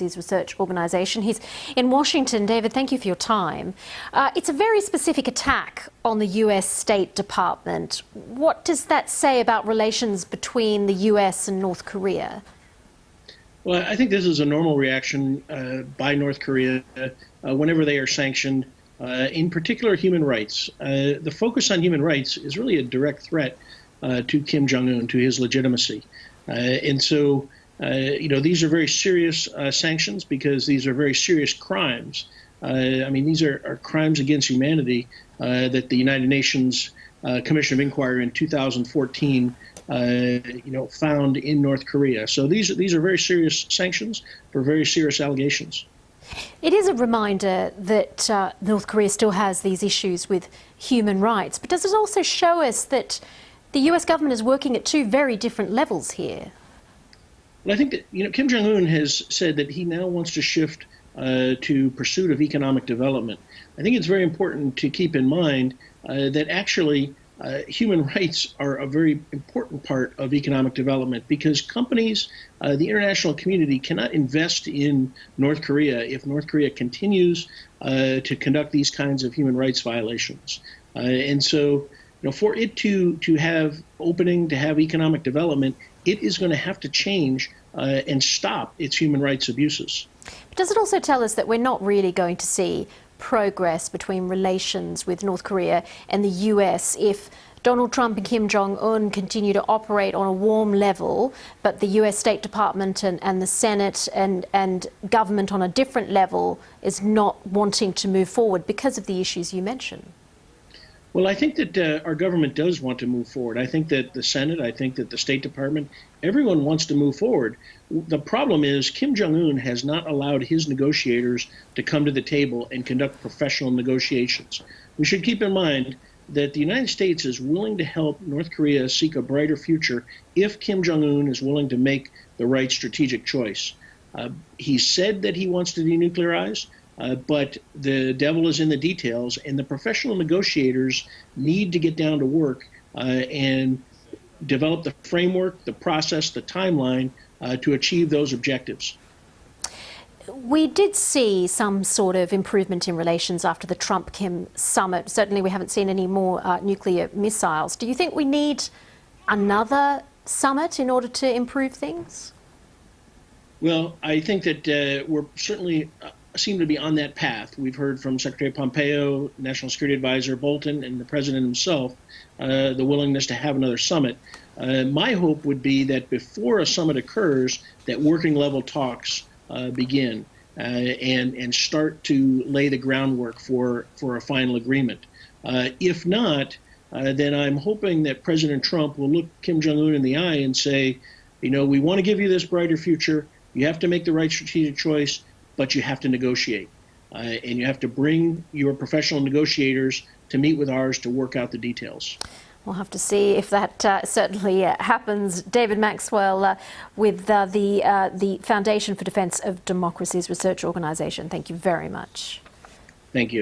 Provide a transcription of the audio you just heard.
Democracy's research organisation. He's in Washington. David, thank you for your time. It's a very specific attack on the US State Department. What does that say about relations between the US and North Korea? Well, I think this is a normal reaction by North Korea whenever they are sanctioned, in particular human rights. The focus on human rights is really a direct threat to Kim Jong-un, to his legitimacy. And so, these are very serious sanctions because these are very serious crimes. These are crimes against humanity that the United Nations Commission of Inquiry in 2014 found in North Korea. So these are very serious sanctions for very serious allegations. It is a reminder that North Korea still has these issues with human rights, but does it also show us that the US government is working at two very different levels here? Well, I think that Kim Jong-un has said that he now wants to shift to pursuit of economic development. I think it's very important to keep in mind that actually human rights are a very important part of economic development because companies, the international community, cannot invest in North Korea if North Korea continues to conduct these kinds of human rights violations. And so, for it to have opening, to have economic development, it is going to have to change and stop its human rights abuses. But does it also tell us that we're not really going to see progress between relations with North Korea and the US if Donald Trump and Kim Jong-un continue to operate on a warm level, but the US State Department and the Senate and government on a different level is not wanting to move forward because of the issues you mentioned? Well, I think that our government does want to move forward. I think that the Senate, I think that the State Department, everyone wants to move forward. The problem is Kim Jong-un has not allowed his negotiators to come to the table and conduct professional negotiations. We should keep in mind that the United States is willing to help North Korea seek a brighter future if Kim Jong-un is willing to make the right strategic choice. He said that he wants to denuclearize. But the devil is in the details, and the professional negotiators need to get down to work and develop the framework, the process, the timeline to achieve those objectives. We did see some sort of improvement in relations after the Trump-Kim summit. Certainly we haven't seen any more nuclear missiles. Do you think we need another summit in order to improve things? Well, I think that we're certainly seem to be on that path. We've heard from Secretary Pompeo, National Security Advisor Bolton, and the President himself, the willingness to have another summit. My hope would be that before a summit occurs, that working level talks begin and start to lay the groundwork for a final agreement. If not, then I'm hoping that President Trump will look Kim Jong-un in the eye and say, we want to give you this brighter future. You have to make the right strategic choice, but you have to negotiate. And you have to bring your professional negotiators to meet with ours to work out the details. We'll have to see if that certainly happens. David Maxwell with the Foundation for Defense of Democracy's research organisation. Thank you very much. Thank you.